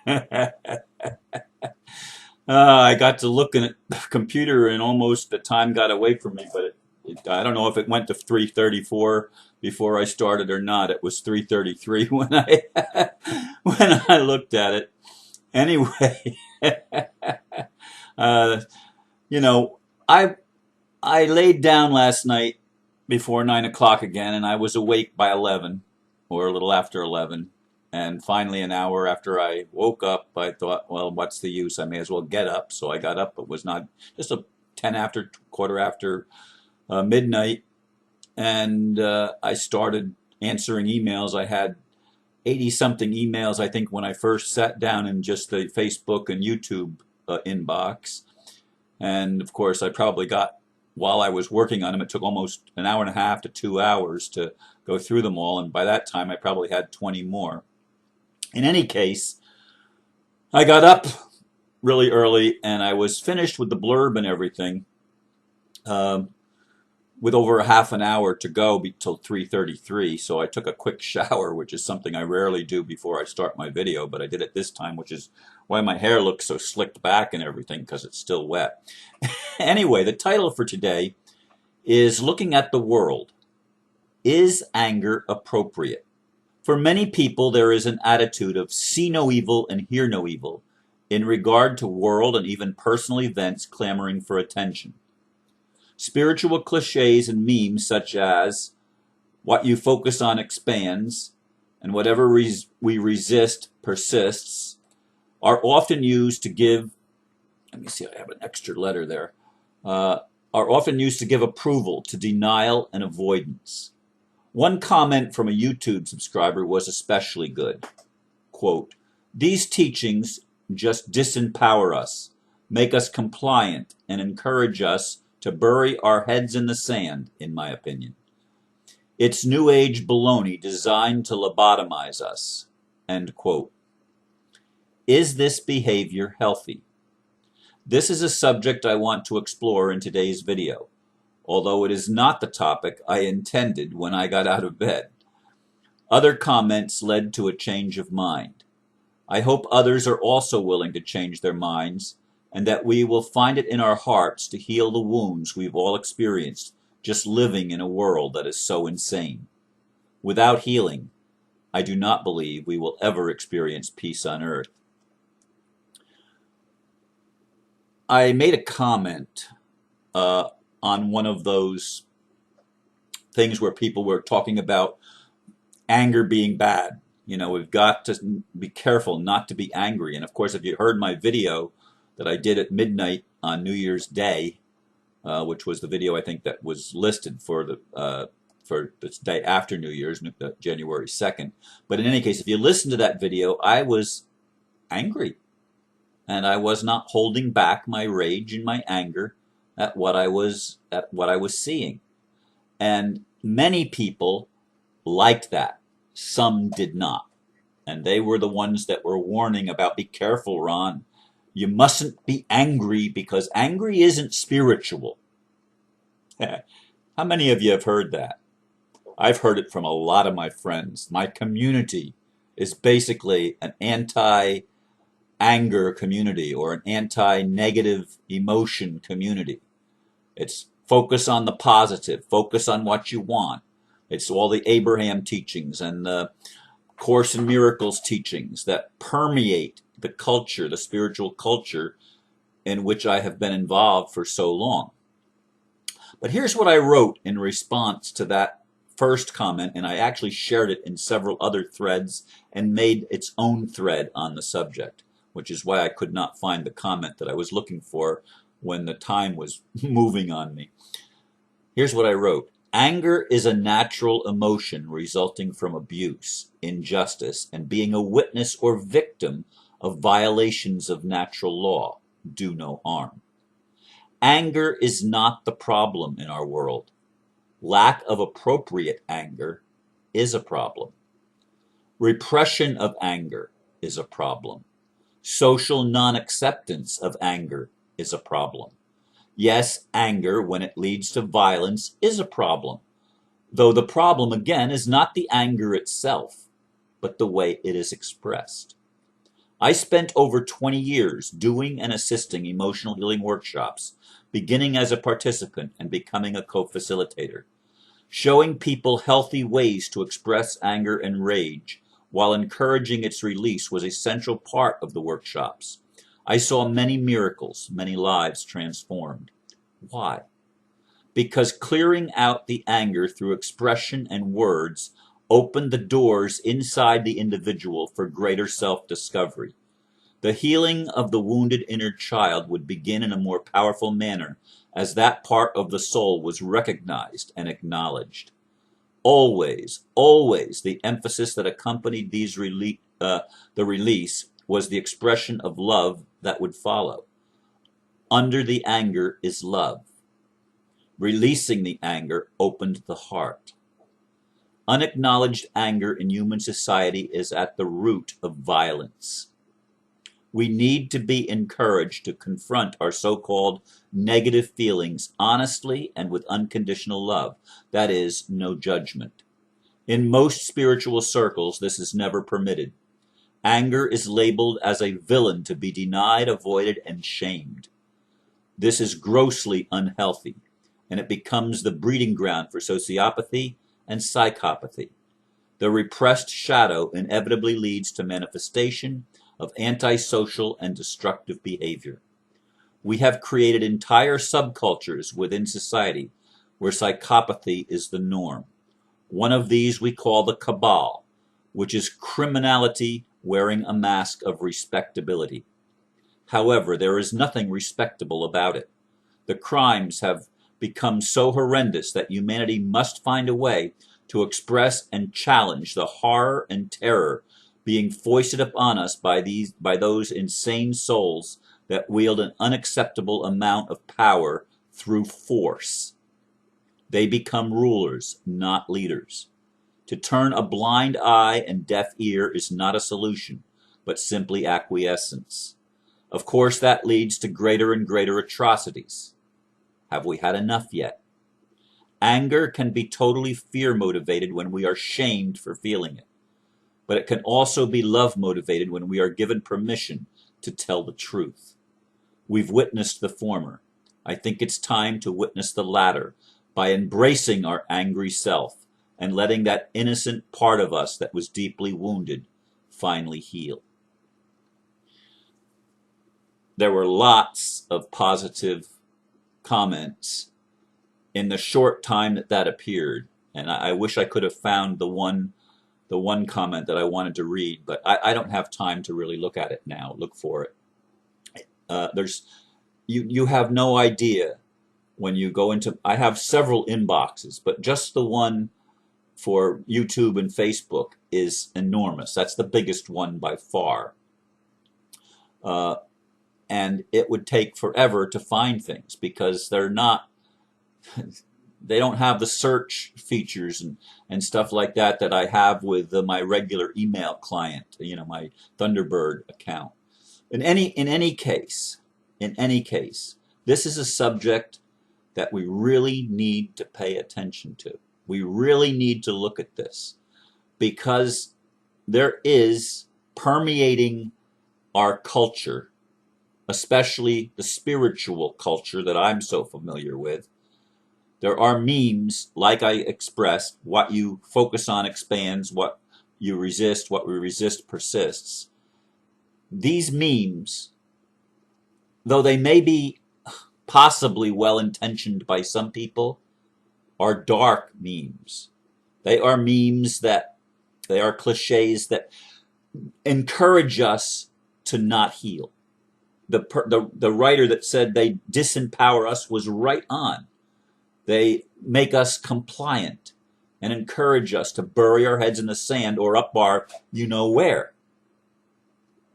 I got to looking at the computer and almost the time got away from me, but I don't know if it went to 3:34 before I started or not. It was 3:33 when when I looked at it. Anyway, uh, you know, I I laid down last night before 9 o'clock again, and I was awake by 11 or a little after 11. And finally, an hour after I woke up, I thought, well, what's the use? I may as well get up. So I got up. It was not just a 10 after, quarter after midnight. And I started answering emails. I had 80 something emails, I think, when I first sat down in just the Facebook and YouTube inbox. And of course, I probably got, while I was working on them, it took almost an hour and a half to 2 hours to go through them all. And by that time, I probably had 20 more. In any case, I got up really early and I was finished with the blurb and everything um, with over a half an hour to go till 3:33. So I took a quick shower, which is something I rarely do before I start my video, but I did it this time, which is why my hair looks so slicked back and everything, because it's still wet. Anyway, the title for today is Looking at the World. Is anger appropriate? For many people, there is an attitude of see no evil and hear no evil in regard to world and even personal events clamoring for attention. Spiritual cliches and memes such as what you focus on expands and whatever we resist persists are often used to give, let me see, I have an extra letter there, are often used to give approval to denial and avoidance. One comment from a YouTube subscriber was especially good. Quote, these teachings just disempower us, make us compliant, and encourage us to bury our heads in the sand, in my opinion. It's New Age baloney designed to lobotomize us. End quote. Is this behavior healthy? This is a subject I want to explore in today's video, although it is not the topic I intended when I got out of bed. Other comments led to a change of mind. I hope others are also willing to change their minds, and that we will find it in our hearts to heal the wounds we've all experienced just living in a world that is so insane. Without healing, I do not believe we will ever experience peace on earth. I made a comment on one of those things where people were talking about anger being bad. You know, we've got to be careful not to be angry. And of course, if you heard my video that I did at midnight on New Year's Day, which was the video I think that was listed for this day after New Year's, January 2nd. But in any case, if you listen to that video, I was angry. And I was not holding back my rage and my anger at what I was seeing. And many people liked that. Some did not. And they were the ones that were warning about, be careful, Ron. You mustn't be angry because angry isn't spiritual. How many of you have heard that? I've heard it from a lot of my friends. My community is basically an anti-anger community or an anti-negative emotion community. It's focus on the positive, focus on what you want. It's all the Abraham teachings and the Course in Miracles teachings that permeate the culture, the spiritual culture in which I have been involved for so long. But here's what I wrote in response to that first comment, and I actually shared it in several other threads and made its own thread on the subject, which is why I could not find the comment that I was looking for when the time was moving on me. Here's what I wrote. Anger is a natural emotion resulting from abuse, injustice, and being a witness or victim of violations of natural law. Do no harm. Anger is not the problem in our world. Lack of appropriate anger is a problem. Repression of anger is a problem. Social non-acceptance of anger is a problem. Yes, anger, when it leads to violence, is a problem. Though the problem, again, is not the anger itself, but the way it is expressed. I spent over 20 years doing and assisting emotional healing workshops, beginning as a participant and becoming a co-facilitator. Showing people healthy ways to express anger and rage while encouraging its release was a central part of the workshops. I saw many miracles, many lives transformed. Why? Because clearing out the anger through expression and words opened the doors inside the individual for greater self-discovery. The healing of the wounded inner child would begin in a more powerful manner as that part of the soul was recognized and acknowledged. Always, always, the emphasis that accompanied the release was the expression of love that would follow. Under the anger is love. Releasing the anger opened the heart. Unacknowledged anger in human society is at the root of violence. We need to be encouraged to confront our so-called negative feelings honestly and with unconditional love. That is, no judgment. In most spiritual circles, this is never permitted. Anger is labeled as a villain to be denied, avoided, and shamed. This is grossly unhealthy, and it becomes the breeding ground for sociopathy and psychopathy. The repressed shadow inevitably leads to manifestation of antisocial and destructive behavior. We have created entire subcultures within society where psychopathy is the norm. One of these we call the Cabal, which is criminality wearing a mask of respectability. However, there is nothing respectable about it. The crimes have become so horrendous that humanity must find a way to express and challenge the horror and terror being foisted upon us by those insane souls that wield an unacceptable amount of power through force. They become rulers, not leaders. To turn a blind eye and deaf ear is not a solution, but simply acquiescence. Of course, that leads to greater and greater atrocities. Have we had enough yet? Anger can be totally fear motivated when we are shamed for feeling it. But it can also be love motivated when we are given permission to tell the truth. We've witnessed the former. I think it's time to witness the latter by embracing our angry self and letting that innocent part of us that was deeply wounded finally heal. There were lots of positive comments in the short time that appeared, and I wish I could have found the one comment that I wanted to read, but I don't have time to really look at it now, look for it. You have no idea when you go into, I have several inboxes, but just the one for YouTube and Facebook is enormous. That's the biggest one by far. And it would take forever to find things because they don't have the search features and stuff like that that I have with my regular email client, my Thunderbird account. In any case, this is a subject that we really need to pay attention to. We really need to look at this because there is permeating our culture, especially the spiritual culture that I'm so familiar with. There are memes, like I expressed, what you focus on expands, what you resist, what we resist persists. These memes, though they may be possibly well-intentioned by some people, are dark memes. They are memes they are cliches that encourage us to not heal. The writer that said they disempower us was right on. They make us compliant and encourage us to bury our heads in the sand or up our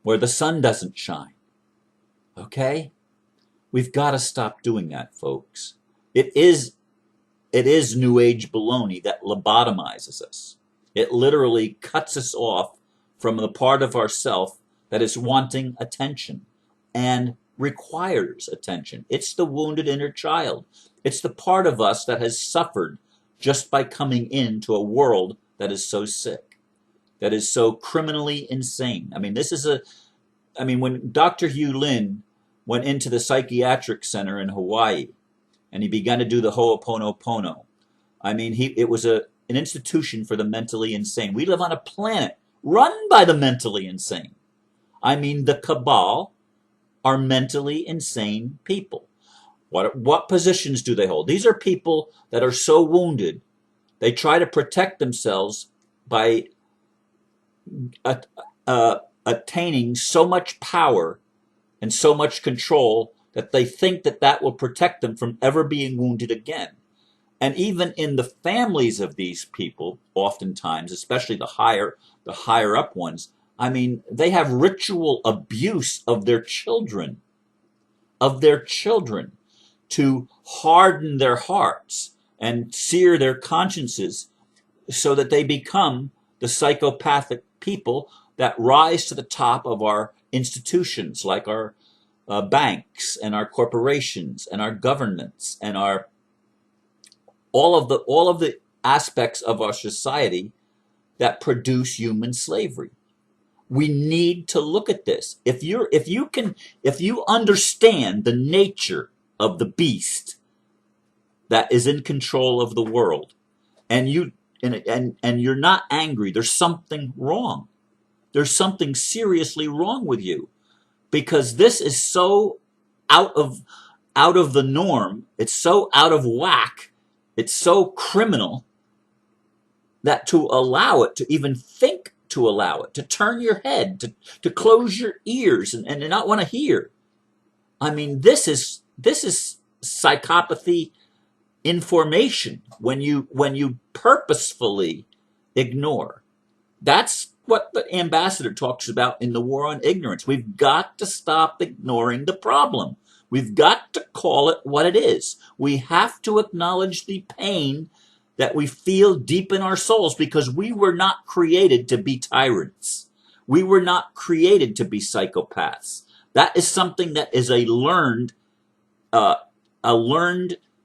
where the sun doesn't shine. Okay? We've got to stop doing that, folks. It is New Age baloney that lobotomizes us. It literally cuts us off from the part of ourself that is wanting attention and requires attention. It's the wounded inner child. It's the part of us that has suffered just by coming into a world that is so sick, that is so criminally insane. I mean, this is I mean, when Dr. Hugh Lin went into the psychiatric center in Hawaii and he began to do the Ho'oponopono, I mean, it was an institution for the mentally insane. We live on a planet run by the mentally insane. I mean, the Cabal are mentally insane people. What positions do they hold? These are people that are so wounded, they try to protect themselves by uh, attaining so much power and so much control that they think that that will protect them from ever being wounded again. And even in the families of these people, oftentimes, especially the higher up ones, I mean, they have ritual abuse of their children to harden their hearts and sear their consciences so that they become the psychopathic people that rise to the top of our institutions, like our banks and our corporations and our governments and our all of the aspects of our society that produce human slavery. We need to look at this. If you understand the nature of the beast that is in control of the world, and you're not angry, there's something wrong. There's something seriously wrong with you, because this is so out of the norm. It's so out of whack. It's so criminal that to allow it, to even think to allow it, to turn your head, to close your ears and not want to hear. I mean, this is psychopathy information when you purposefully ignore. That's what the ambassador talks about in the war on ignorance. We've got to stop ignoring the problem. We've got to call it what it is. We have to acknowledge the pain that we feel deep in our souls, because we were not created to be tyrants. We were not created to be psychopaths. That is something that is a learned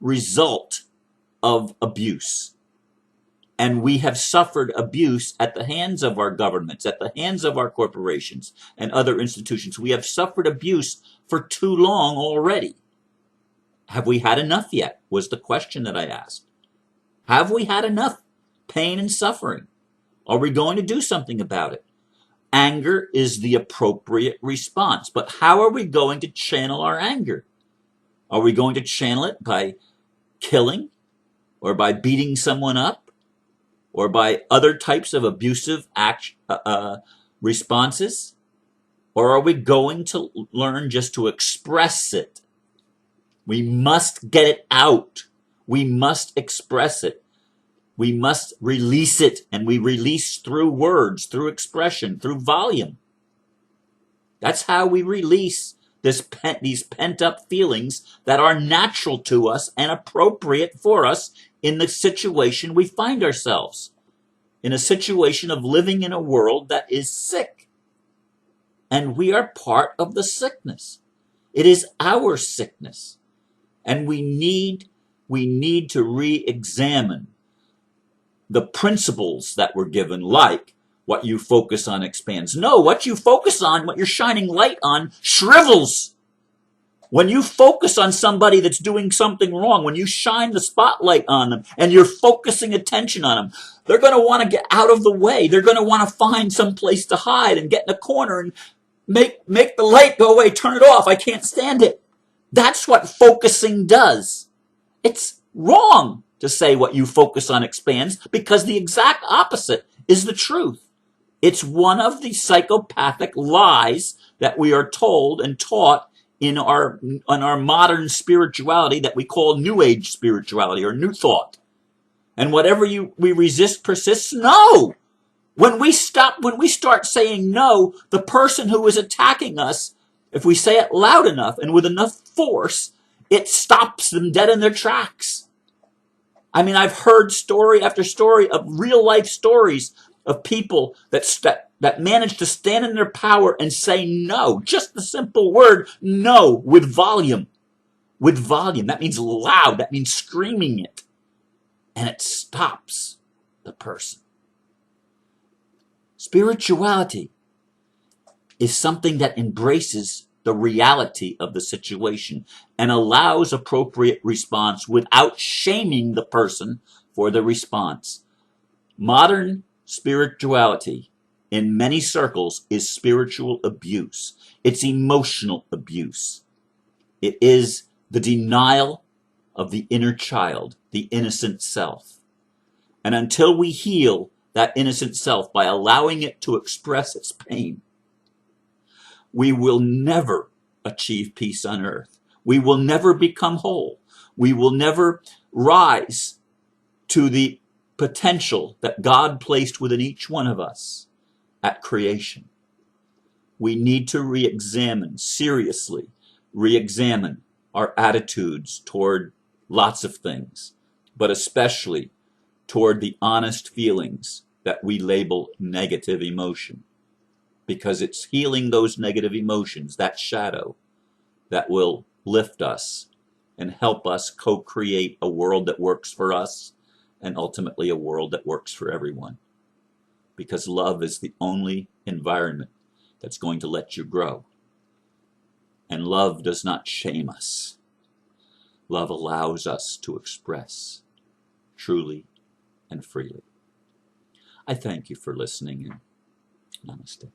result of abuse. And we have suffered abuse at the hands of our governments, at the hands of our corporations and other institutions. We have suffered abuse for too long already. Have we had enough yet? Was the question that I asked. Have we had enough pain and suffering? Are we going to do something about it? Anger is the appropriate response, but how are we going to channel our anger? Are we going to channel it by killing, or by beating someone up, or by other types of abusive responses? Or are we going to learn just to express it? We must get it out. We must express it. We must release it, and we release through words, through expression, through volume. That's how we release these pent-up feelings that are natural to us and appropriate for us in the situation we find ourselves. In a situation of living in a world that is sick. And we are part of the sickness. It is our sickness. And we need to re-examine the principles that were given, like what you focus on expands. No, what you focus on, what you're shining light on, shrivels. When you focus on somebody that's doing something wrong, when you shine the spotlight on them and you're focusing attention on them, they're going to want to get out of the way. They're going to want to find some place to hide and get in a corner and make the light go away, turn it off. I can't stand it. That's what focusing does. It's wrong to say what you focus on expands, because the exact opposite is the truth. It's one of the psychopathic lies that we are told and taught in our modern spirituality that we call New Age spirituality or New Thought. And whatever we resist persists. No! When we start saying no, the person who is attacking us, if we say it loud enough and with enough force, it stops them dead in their tracks. I mean, I've heard story after story of real life stories of people that manage to stand in their power and say no. Just the simple word no with volume. With volume. That means loud. That means screaming it. And it stops the person. Spirituality is something that embraces the reality of the situation and allows appropriate response without shaming the person for the response. Modern spirituality in many circles is spiritual abuse. It's emotional abuse. It is the denial of the inner child, the innocent self. And until we heal that innocent self by allowing it to express its pain, we will never achieve peace on earth. We will never become whole. We will never rise to the potential that God placed within each one of us at creation. We need to seriously re-examine our attitudes toward lots of things, but especially toward the honest feelings that we label negative emotion. Because it's healing those negative emotions, that shadow, that will lift us and help us co-create a world that works for us and ultimately a world that works for everyone. Because love is the only environment that's going to let you grow. And love does not shame us. Love allows us to express truly and freely. I thank you for listening, and namaste.